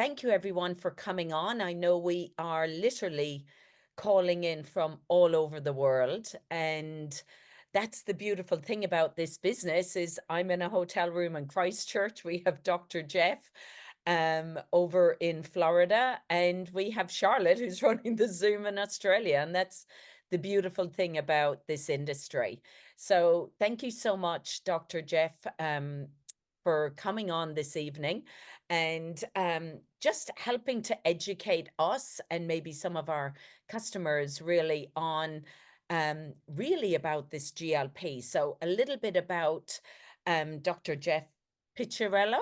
thank you everyone for coming on. I know we are literally calling in from all over the world, and that's the beautiful thing about this business is I'm in a hotel room in Christchurch. We have Dr. Jeff over in Florida, and we have Charlotte who's running the Zoom in Australia, and that's the beautiful thing about this industry. So thank you so much, Dr. Jeff, for coming on this evening and just helping to educate us and maybe some of our customers really on really about this GLP. So a little bit about Dr. Jeff Picciarello.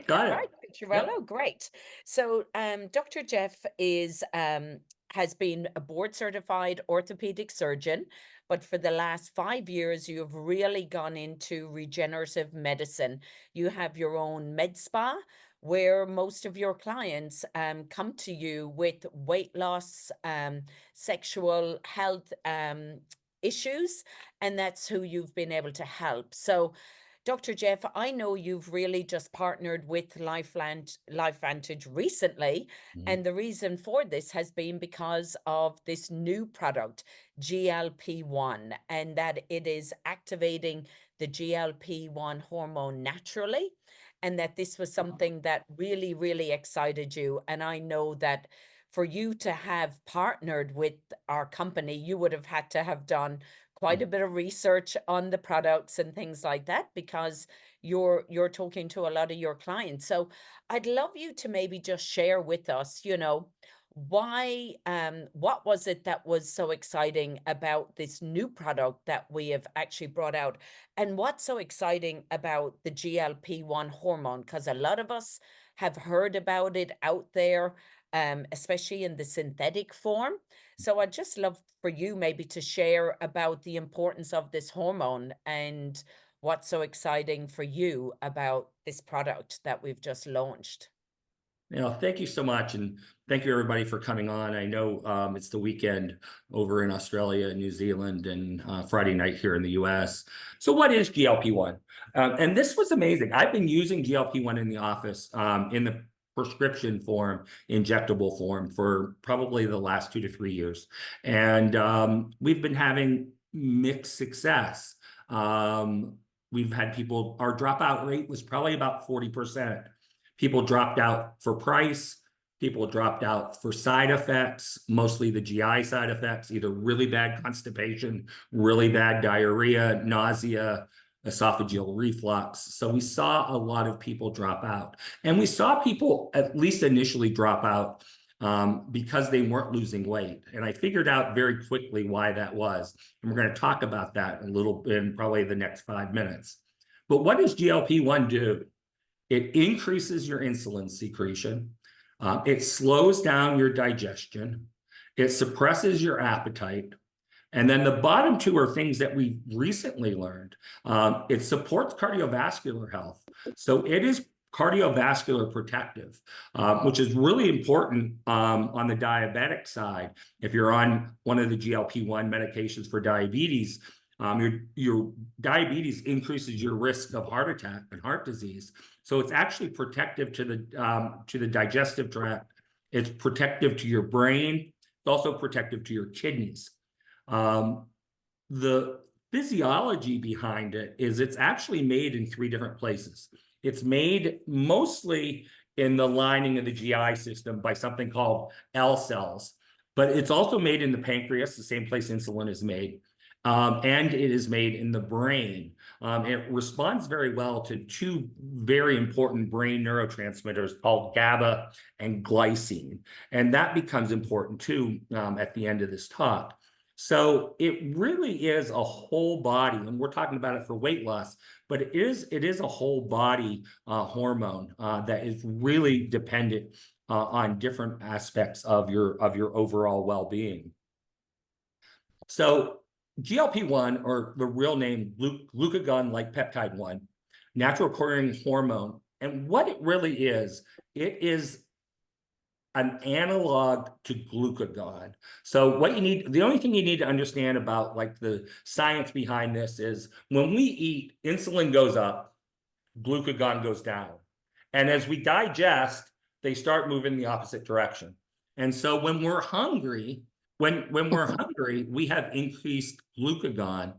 Got Right, it. Picciarello, Yep. great. So Dr. Jeff is has been a board certified orthopedic surgeon, but for the last 5 years, you've really gone into regenerative medicine. You have your own med spa where most of your clients come to you with weight loss, sexual health issues, and that's who you've been able to help. So Dr. Jeff, I know you've really just partnered with LifeVantage recently, Mhm. and the reason for this has been because of this new product, GLP-1, and that it is activating the GLP-1 hormone naturally, and that this was something that really, really excited you. And I know that for you to have partnered with our company, you would have had to have done quite a bit of research on the products and things like that because you're talking to a lot of your clients. So I'd love you to maybe just share with us, why what was it that was so exciting about this new product that we have actually brought out, and what's so exciting about the GLP-1 hormone, because a lot of us have heard about it out there, especially in the synthetic form. So I'd just love for you maybe to share about the importance of this hormone and what's so exciting for you about this product that we've just launched. Thank you so much, and thank you everybody for coming on. I know it's the weekend over in Australia and New Zealand, and Friday night here in the U.S. So, what is GLP-1? And this was amazing. I've been using GLP-1 in the office in the prescription form, injectable form, for probably the last 2 to 3 years, and we've been having mixed success. We've had people. Our dropout rate was probably about 40%. People dropped out for price. People dropped out for side effects, mostly the GI side effects, either really bad constipation, really bad diarrhea, nausea, esophageal reflux. So we saw a lot of people drop out. And we saw people at least initially drop out because they weren't losing weight. And I figured out very quickly why that was. And we're going to talk about that a little bit in probably the next 5 minutes. But what does GLP-1 do? It increases your insulin secretion. It slows down your digestion. It suppresses your appetite. And then the bottom two are things that we recently learned. It supports cardiovascular health. So it is cardiovascular protective, which is really important on the diabetic side. If you're on one of the GLP-1 medications for diabetes, your diabetes increases your risk of heart attack and heart disease. So it's actually protective to the digestive tract. It's protective to your brain. It's also protective to your kidneys. The physiology behind it is it's actually made in 3 different places. It's made mostly in the lining of the GI system by something called L cells, but it's also made in the pancreas, the same place insulin is made. And it is made in the brain. It responds very well to two very important brain neurotransmitters called GABA and glycine. And that becomes important too at the end of this talk. So it really is a whole body, and we're talking about it for weight loss, but it is a whole body hormone that is really dependent on different aspects of your overall well-being. So GLP-1, or the real name glucagon-like peptide 1, natural occurring hormone. And what it really is, it is an analog to glucagon. So what you need, the only thing you need to understand about like the science behind this is when we eat, insulin goes up, glucagon goes down. And as we digest, they start moving the opposite direction. And so when we're hungry, when we're hungry, we have increased glucagon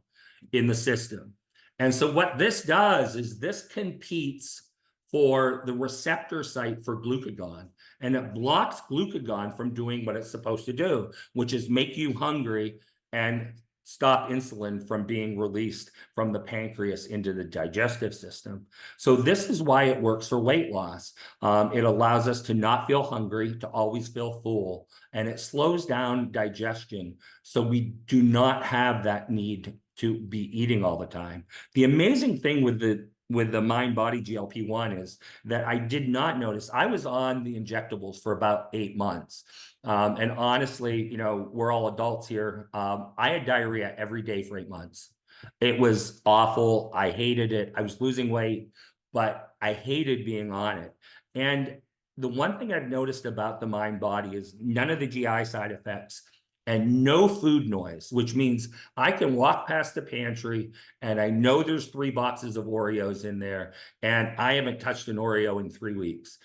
in the system. And so what this does is this competes for the receptor site for glucagon, and it blocks glucagon from doing what it's supposed to do, which is make you hungry and stop insulin from being released from the pancreas into the digestive system. So this is why it works for weight loss. It allows us to not feel hungry, to always feel full, and it slows down digestion. So we do not have that need to be eating all the time. The amazing thing with the mind-body GLP-1 is that I did not notice. I was on the injectables for about 8 months. And honestly, you know, we're all adults here. I had diarrhea every day for 8 months. It was awful. I hated it. I was losing weight, but I hated being on it. And the one thing I've noticed about the mind body is none of the GI side effects and no food noise, which means I can walk past the pantry and I know there's 3 boxes of Oreos in there, and I haven't touched an Oreo in 3 weeks.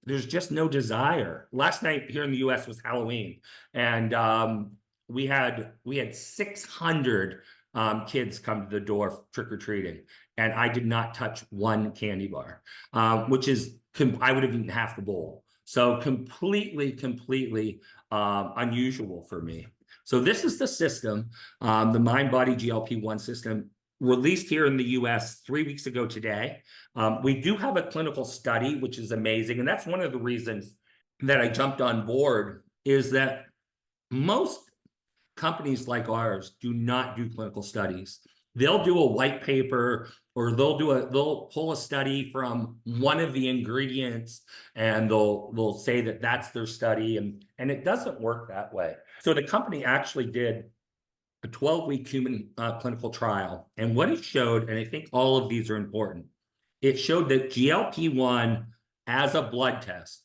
There's just no desire. Last night here in the US was Halloween, and we had 600 kids come to the door trick-or-treating, and I did not touch one candy bar, which is, I would have eaten half the bowl. So completely unusual for me. So this is the system, the mind-body GLP-1 system, released here in the US 3 weeks ago today. We do have a clinical study, which is amazing. And that's one of the reasons that I jumped on board, is that most companies like ours do not do clinical studies. They'll do a white paper, or they'll pull a study from one of the ingredients, and they'll say that that's their study, and it doesn't work that way. So the company actually did a 12-week human clinical trial, and what it showed, and I think all of these are important, it showed that GLP-1 as a blood test,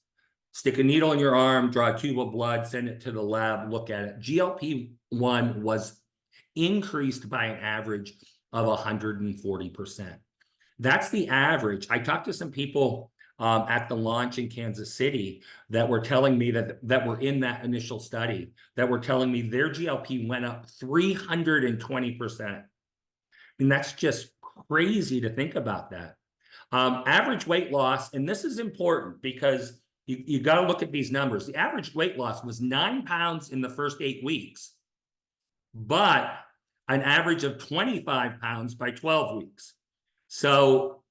stick a needle in your arm, draw a tube of blood, send it to the lab, look at it. GLP-1 was increased by an average of 140%. That's the average. I talked to some people at the launch in Kansas City that were telling me that were in that initial study, that were telling me their GLP went up 320%. And that's just crazy to think about that. Average weight loss, and this is important because you got to look at these numbers. The average weight loss was 9 pounds in the first 8 weeks, but an average of 25 pounds by 12 weeks. So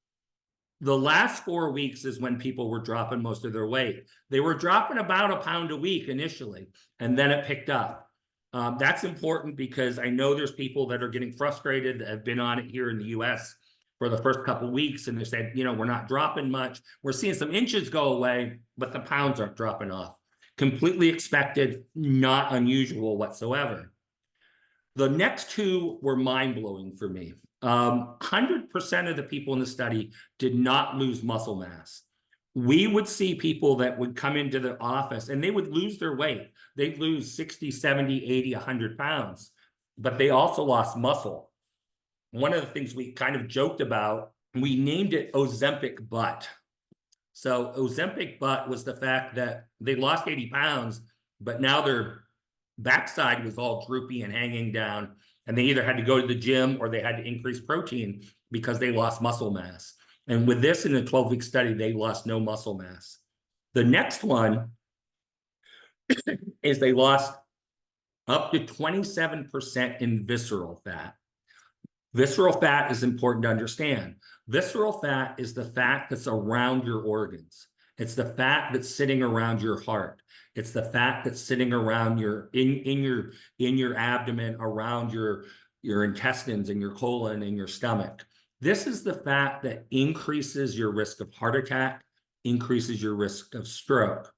the last 4 weeks is when people were dropping most of their weight. They were dropping about 1 pound a week initially, and then it picked up. That's important because I know there's people that are getting frustrated that have been on it here in the US for the first couple of weeks, and they said, you know, we're not dropping much. We're seeing some inches go away, but the pounds aren't dropping off. Completely expected, not unusual whatsoever. The next 2 were mind-blowing for me. 100% of the people in the study did not lose muscle mass. We would see people that would come into the office and they would lose their weight. They'd lose 60, 70, 80, 100 pounds, but they also lost muscle. One of the things we kind of joked about, we named it Ozempic butt. So Ozempic butt was the fact that they lost 80 pounds, but now their backside was all droopy and hanging down, and they either had to go to the gym or they had to increase protein because they lost muscle mass. And with this, in a 12-week study, they lost no muscle mass. The next one is they lost up to 27% in visceral fat. Visceral fat is important to understand. Visceral fat is the fat that's around your organs. It's the fat that's sitting around your heart. It's the fat that's sitting around in your abdomen, around your intestines and your colon and your stomach. This is the fat that increases your risk of heart attack, increases your risk of stroke.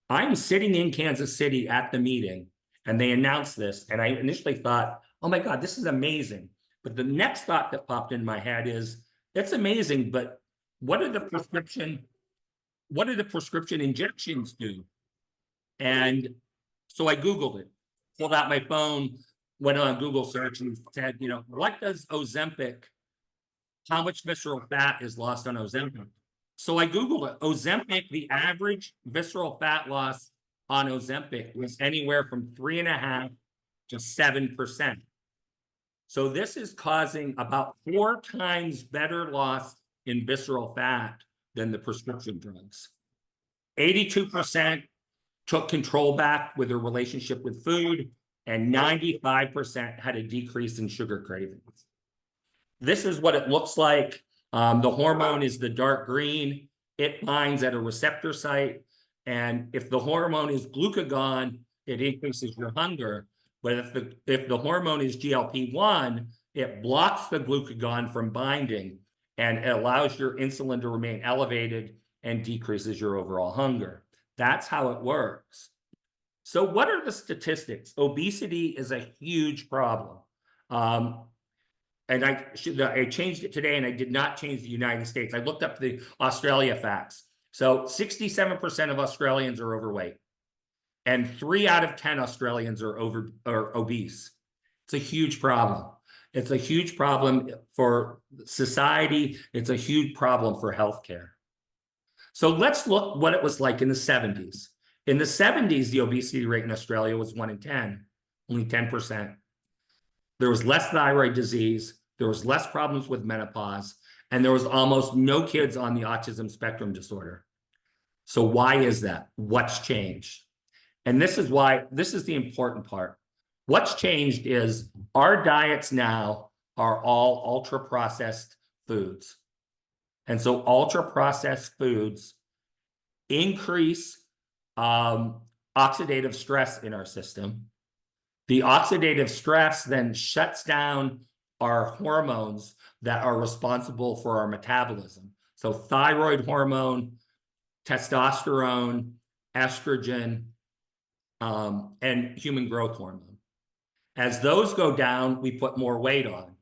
I'm sitting in Kansas City at the meeting, and they announced this, and I initially thought, oh my God, this is amazing. But the next thought that popped in my head is, it's amazing, but what do the prescription injections do? And so I Googled it, pulled out my phone, went on Google search and said, you know, what does Ozempic, how much visceral fat is lost on Ozempic? So I Googled it. Ozempic, the average visceral fat loss on Ozempic was anywhere from 3.5 to 7%. So this is causing about 4 times better loss in visceral fat than the prescription drugs. 82% took control back with their relationship with food, and 95% had a decrease in sugar cravings. This is what it looks like. The hormone is the dark green. It binds at a receptor site. And if the hormone is glucagon, it increases your hunger. But if the hormone is GLP-1, it blocks the glucagon from binding, and it allows your insulin to remain elevated and decreases your overall hunger. That's how it works. So what are the statistics? Obesity is a huge problem. And I changed it today, and I did not change the United States. I looked up the Australia facts. So 67% of Australians are overweight, and 3 out of 10 Australians are obese. It's a huge problem. It's a huge problem for society. It's a huge problem for healthcare. So let's look what it was like in the 70s. In the 70s, the obesity rate in Australia was 1 in 10, only 10%. There was less thyroid disease, there was less problems with menopause, and there was almost no kids on the autism spectrum disorder. So why is that? What's changed? And this is the important part. What's changed is our diets now are all ultra-processed foods. And so ultra-processed foods increase oxidative stress in our system. The oxidative stress then shuts down our hormones that are responsible for our metabolism. So thyroid hormone, testosterone, estrogen, and human growth hormone. As those go down, we put more weight on.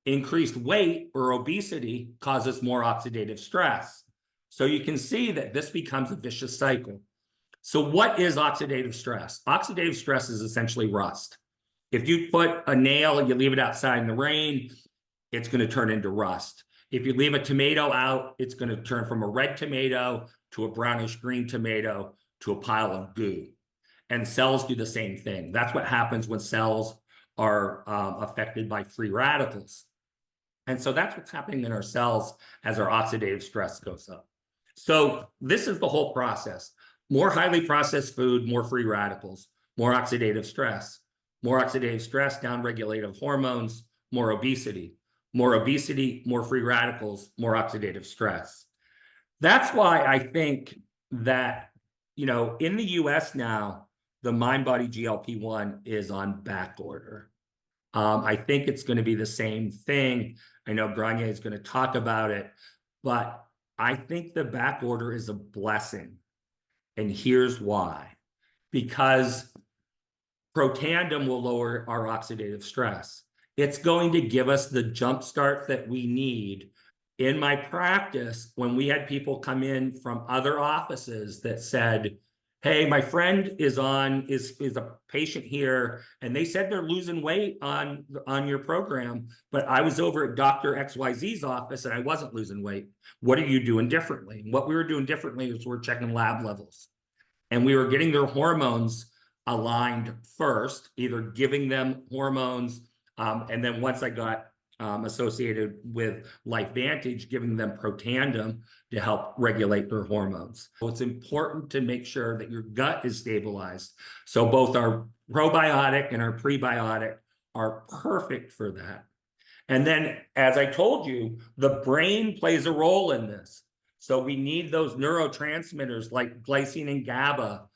Increased weight or obesity causes more oxidative stress. So you can see that this becomes a vicious cycle. So what is oxidative stress? Oxidative stress is essentially rust. If you put a nail and you leave it outside in the rain, it's going to turn into rust. If you leave a tomato out, it's going to turn from a red tomato to a brownish green tomato to a pile of goo. And cells do the same thing. That's what happens when cells are affected by free radicals. And so that's what's happening in our cells as our oxidative stress goes up. So this is the whole process. More highly processed food, more free radicals, more oxidative stress. More oxidative stress, downregulative hormones, more obesity, more free radicals, more oxidative stress. That's why I think that, in the US now, the MindBody GLP-1 is on back order. I think it's going to be the same thing. I know Granier is going to talk about it, but I think the back order is a blessing. And here's why. Because Protandim will lower our oxidative stress. It's going to give us the jump start that we need. In my practice, when we had people come in from other offices that said, hey, my friend is a patient here, and they said they're losing weight on your program, but I was over at Dr. XYZ's office and I wasn't losing weight. What are you doing differently? What we were doing differently is we're checking lab levels, and we were getting their hormones aligned first, either giving them hormones, and then once I got associated with LifeVantage, giving them Protandim to help regulate their hormones. So it's important to make sure that your gut is stabilized. So both our probiotic and our prebiotic are perfect for that. And then, as I told you, the brain plays a role in this. So we need those neurotransmitters like glycine and GABA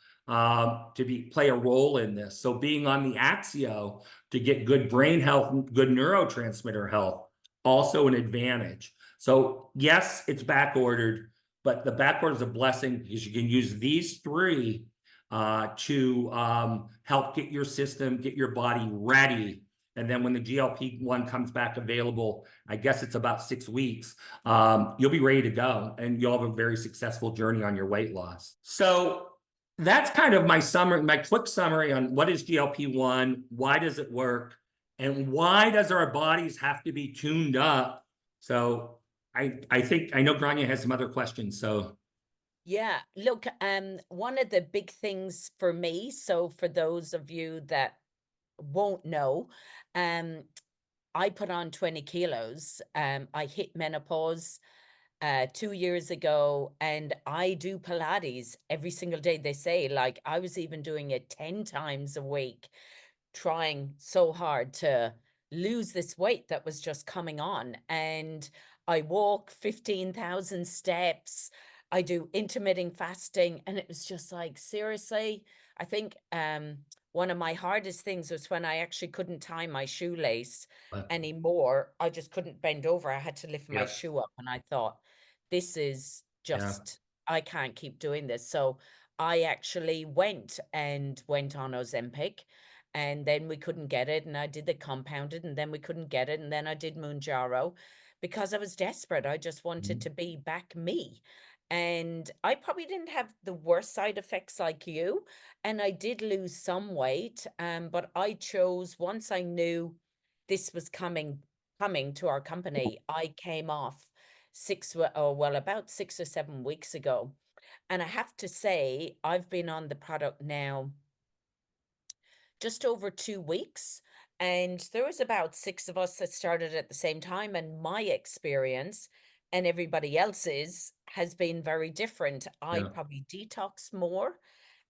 to play a role in this. So being on the Axio to get good brain health, good neurotransmitter health, also an advantage. So yes, it's back ordered, but the back order is a blessing because you can use these 3 to help get your system, get your body ready. And then when the GLP-1 comes back available, I guess it's about 6 weeks, you'll be ready to go and you'll have a very successful journey on your weight loss. So that's kind of my quick summary on what is GLP-1, why does it work, and why does our bodies have to be tuned up? So I think I know Grania has some other questions. So Yeah, look, one of the big things for me, so for those of you that won't know, um, I put on 20 kilos. I hit menopause 2 years ago, and I do Pilates every single day. They say, like, I was even doing it 10 times a week, trying so hard to lose this weight that was just coming on. And I walk 15,000 steps. I do intermittent fasting. And it was just like, seriously, I think one of my hardest things was when I actually couldn't tie my shoelace anymore. I just couldn't bend over. I had to lift my yeah, shoe up. And I thought, this is yeah. just, I can't keep doing this. So I actually went on Ozempic, and then we couldn't get it, and I did the compounded, and then we couldn't get it, and then I did Mounjaro because I was desperate. I just wanted Mhm. to be back me. And I probably didn't have the worst side effects like you, and I did lose some weight. But I chose, once I knew this was coming to our company, I came off about 6 or 7 weeks ago. And I have to say, I've been on the product now just over 2 weeks. And there was about six of us that started at the same time. And my experience and everybody else's has been very different. I Yeah. probably detox more,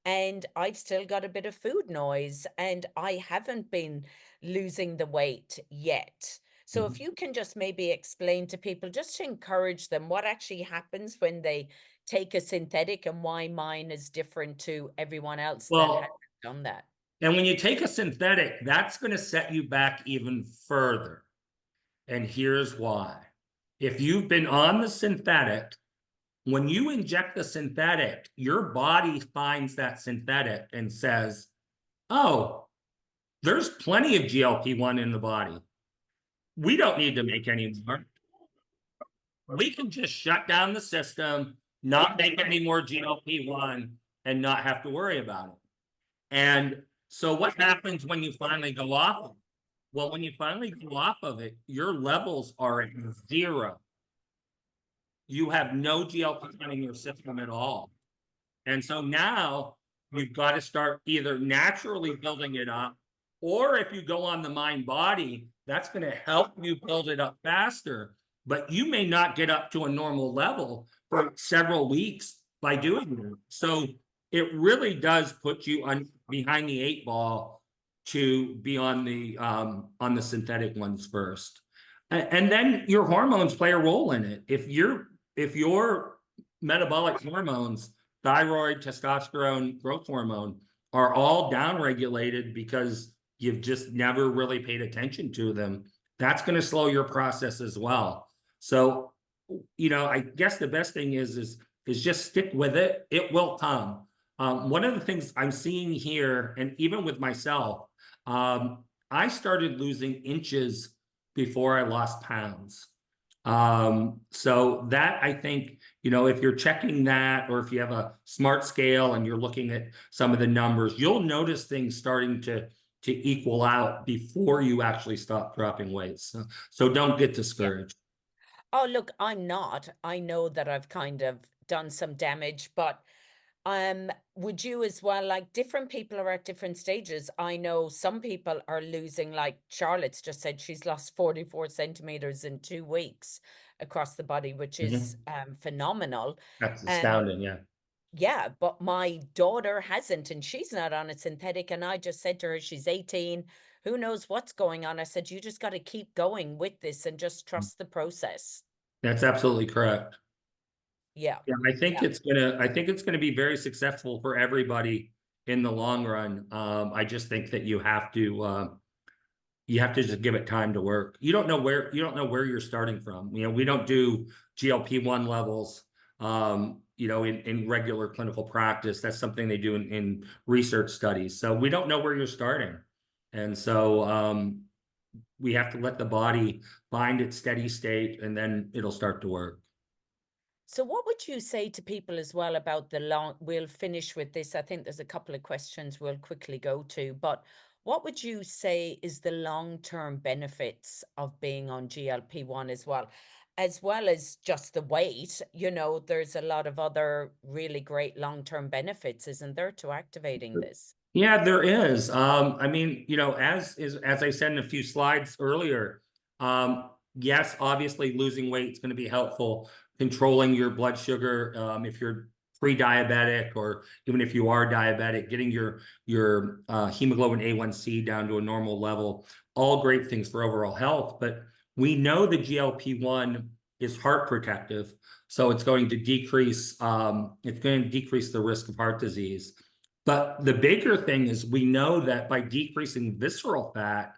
and I've still got a bit of food noise, and I haven't been losing the weight yet. So if Mhm. you can just maybe explain to people, just to encourage them, what actually happens when they take a synthetic and why mine is different to everyone else that hasn't Well, done that. and when you take a synthetic, that's going to set you back even further. And here's why. If you've been on the synthetic, when you inject the synthetic, your body finds that synthetic and says, oh, there's plenty of GLP-1 in the body. We don't need to make any more. We can just shut down the system, not make any more GLP-1, and not have to worry about it. And so what happens when you finally go off of it? Well, when you finally go off of it, your levels are at zero. You have no GLP-1 in your system at all. And so now you've got to start either naturally building it up, or if you go on the mind body, that's going to help you build it up faster. But you may not get up to a normal level for several weeks by doing that. So it really does put you on behind the eight ball to be on the synthetic ones first. And then your hormones play a role in it. If your metabolic hormones, thyroid, testosterone, growth hormone, are all downregulated because you've just never really paid attention to them, that's going to slow your process as well. So, I guess the best thing is just stick with it. It will come. One of the things I'm seeing here, and even with myself, I started losing inches before I lost pounds. So that, I think, if you're checking that, or if you have a smart scale and you're looking at some of the numbers, you'll notice things starting to equal out before you actually stop dropping weight. So don't get Yeah. discouraged. Oh, look, I'm not. I know that I've kind of done some damage, but would you as well? Like, different people are at different stages. I know some people are losing, like Charlotte's just said she's lost 44 centimeters in 2 weeks across the body, which is Mhm. phenomenal. That's Um, astounding. Yeah. yeah, but my daughter hasn't, and she's not on a synthetic. And I just said to her, she's 18. Who knows what's going on? I said, you just got to keep going with this and just trust the process. That's absolutely correct. Yeah. Yeah, Yeah. I think it's gonna be very successful for everybody in the long run. I just think that you have to just give it time to work. You don't know where you're starting from. We don't do GLP-1 levels, in regular clinical practice. That's something they do in research studies. So we don't know where you're starting. And so we have to let the body find its steady state, and then it'll start to work. So, what would you say to people as well about the long? We'll finish with this. I think there's a couple of questions we'll quickly go to, but what would you say is the long-term benefits of being on GLP-1 as well? as well as just the weight, there's a lot of other really great long-term benefits, isn't there, to activating this? Yeah, there is. I mean, as I said in a few slides earlier, yes, obviously losing weight is going to be helpful. Controlling your blood sugar, if you're pre-diabetic or even if you are diabetic, getting your hemoglobin A1C down to a normal level, all great things for overall health. But we know the GLP-1 is heart protective, so it's going to decrease the risk of heart disease. But the bigger thing is we know that by decreasing visceral fat,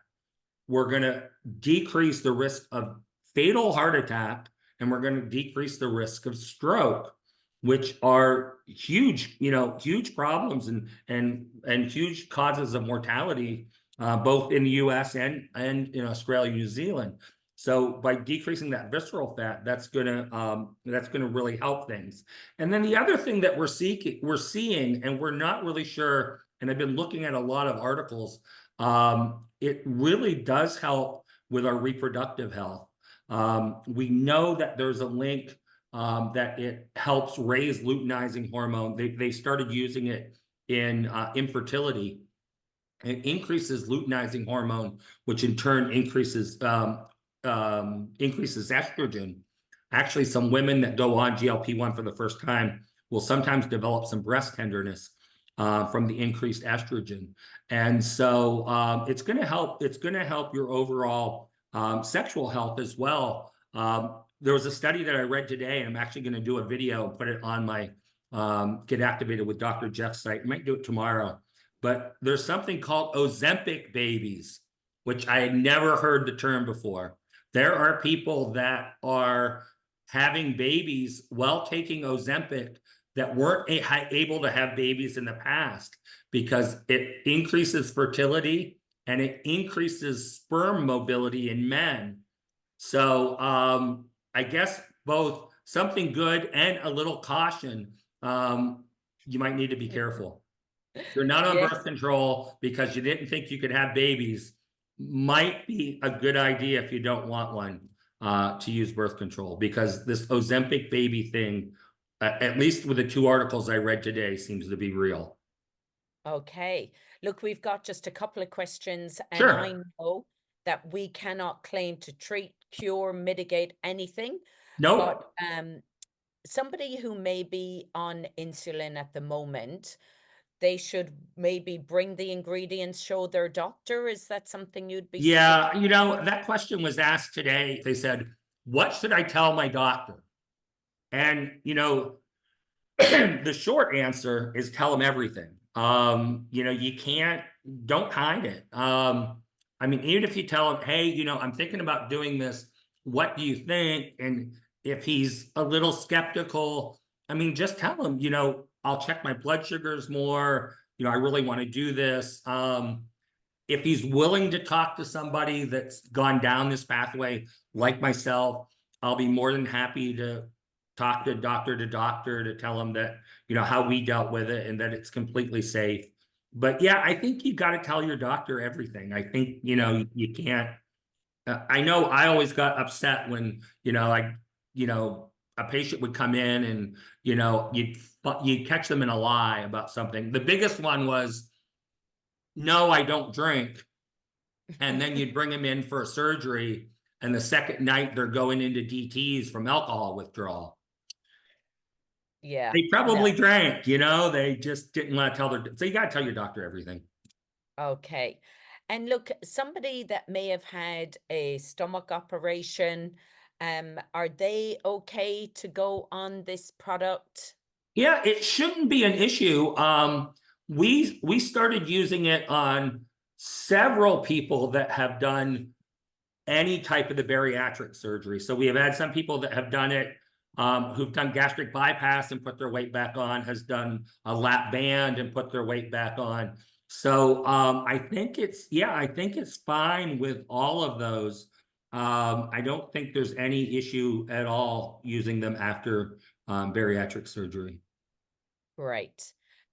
we're going to decrease the risk of fatal heart attack, and we're going to decrease the risk of stroke, which are huge, huge problems and huge causes of mortality, both in the U.S. and in Australia, New Zealand. So by decreasing that visceral fat, that's gonna really help things. And then the other thing that we're seeing, and we're not really sure, and I've been looking at a lot of articles, it really does help with our reproductive health. We know that there's a link, that it helps raise luteinizing hormone. They started using it in infertility. It increases luteinizing hormone, which in turn increases estrogen. Actually, some women that go on GLP-1 for the first time will sometimes develop some breast tenderness from the increased estrogen. And so it's going to help. It's going to help your overall sexual health as well. There was a study that I read today, and I'm actually going to do a video and put it on my Get Activated with Dr. Jeff's site. I might do it tomorrow. But there's something called Ozempic babies, which I had never heard the term before. There are people that are having babies while taking Ozempic that weren't able to have babies in the past because it increases fertility and it increases sperm mobility in men. So I guess both something good and a little caution. You might need to be careful. If you're not on Yeah. birth control because you didn't think you could have babies, might be a good idea if you don't want one to use birth control, because this Ozempic baby thing, at least with the 2 articles I read today, seems to be real. Okay. Look, we've got just a couple of questions, and I Sure. know that we cannot claim to treat, cure, mitigate anything, but Nope. somebody who may be on insulin at the moment, they should maybe bring the ingredients, show their doctor. Is that something you'd be Yeah, suggesting? that question was asked today. They said, what should I tell my doctor? And, the short answer is tell them everything. Don't hide it. I mean, even if you tell him, hey, I'm thinking about doing this, what do you think? And if he's a little skeptical, I mean, just tell him, I'll check my blood sugars more. I really want to do this. If he's willing to talk to somebody that's gone down this pathway, like myself, I'll be more than happy to talk to doctor to tell him that, how we dealt with it and that it's completely safe. But yeah, I think you got to tell your doctor everything. I think, you can't. I know I always got upset when, a patient would come in and, you'd catch them in a lie about something. The biggest one was, no, I don't drink. And then you'd bring them in for a surgery, and the second night they're going into DTs from alcohol withdrawal. Yeah. They probably No. drank, they just didn't want to tell so you got to tell your doctor everything. Okay. And look, somebody that may have had a stomach operation, are they okay to go on this product? Yeah, it shouldn't be an issue. We started using it on several people that have done any type of the bariatric surgery. So we have had some people that have done it, who've done gastric bypass and put their weight back on, has done a lap band and put their weight back on. So I think it's fine with all of those. I don't think there's any issue at all using them after bariatric surgery. Right.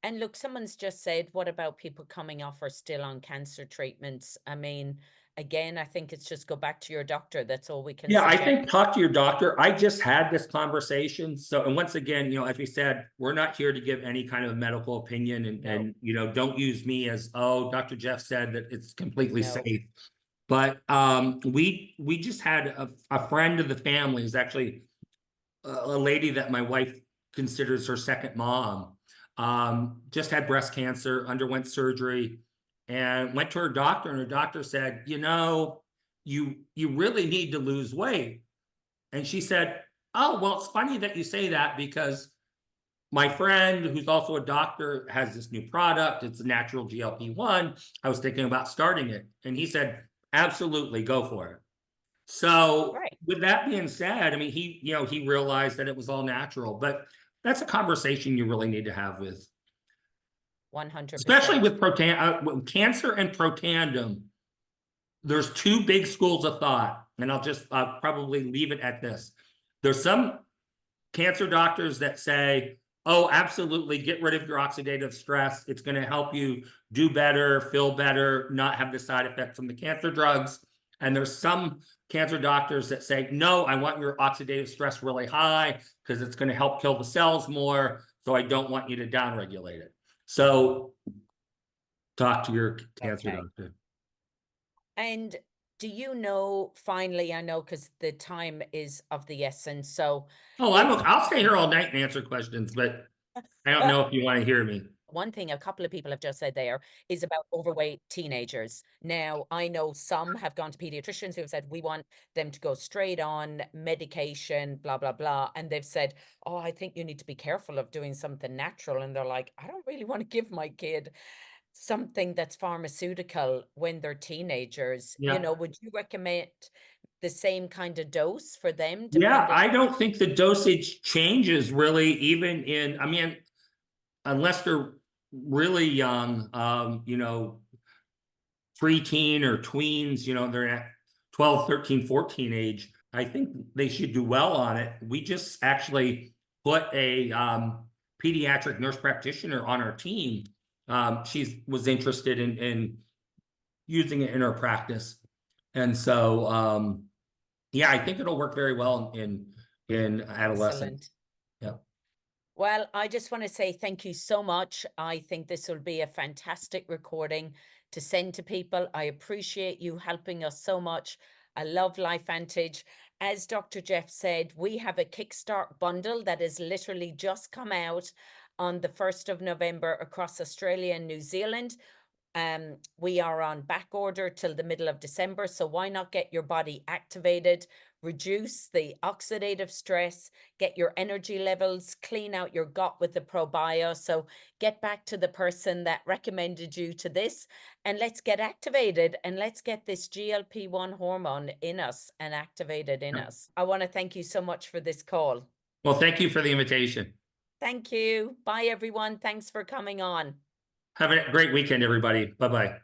And look, someone's just said, what about people coming off or still on cancer treatments? I mean, again, I think it's just go back to your doctor. That's all we can Yeah, I suggest. think talk to your doctor. I just had this conversation. So, and once again, as we said, we're not here to give any kind of medical opinion and don't use me as, oh, Dr. Jeff said that it's completely No. safe. But we just had a friend of the family, is actually a lady that my wife considers her second mom, just had breast cancer, underwent surgery, and went to her doctor, and her doctor said, you really need to lose weight. And she said, oh, well, it's funny that you say that, because my friend, who's also a doctor, has this new product. It's a natural GLP-1. I was thinking about starting it. And he said, absolutely, go for it. So Right. with that being said, I mean, he realized that it was all natural, but that's a conversation you really need to have with, 100%. especially with with cancer and Protandim. There's two big schools of thought, and I'll probably leave it at this. There's some cancer doctors that say, oh, absolutely, get rid of your oxidative stress. It's going to help you do better, feel better, not have the side effects from the cancer drugs. And there's some cancer doctors that say, no, I want your oxidative stress really high because it's going to help kill the cells more. So I don't want you to downregulate it. So talk to your cancer doctor. And do you know, finally, I know because the time is of the essence. So Oh, I'll stay here all night and answer questions, but I don't know if you want to hear me. one thing a couple of people have just said there is about overweight teenagers. Now, I know some have gone to pediatricians who have said, we want them to go straight on medication, blah, blah, blah. And they've said, oh, I think you need to be careful of doing something natural. And they're like, I don't really want to give my kid something that's pharmaceutical when they're teenagers. Yeah. Would you recommend the same kind of dose for them, Yeah, depending? I don't think the dosage changes really, even I mean, unless they're really young, preteen or tweens, they're at 12, 13, 14 age. I think they should do well on it. We just actually put a pediatric nurse practitioner on our team. She was interested in using it in her practice. And so, yeah, I think it'll work very well in adolescence. Excellent. Yeah. Well, I just want to say thank you so much. I think this will be a fantastic recording to send to people. I appreciate you helping us so much. I love LifeVantage. As Dr. Jeff said, we have a Kickstart bundle that has literally just come out on the 1st of November across Australia and New Zealand. We are on back order till the middle of December. So why not get your body activated, reduce the oxidative stress, get your energy levels, clean out your gut with the probio. So get back to the person that recommended you to this, and let's get activated, and let's get this GLP-1 hormone in us and activated in us. I want to thank you so much for this call. Well, thank you for the invitation. Thank you. Bye, everyone. Thanks for coming on. Have a great weekend, everybody. Bye-bye.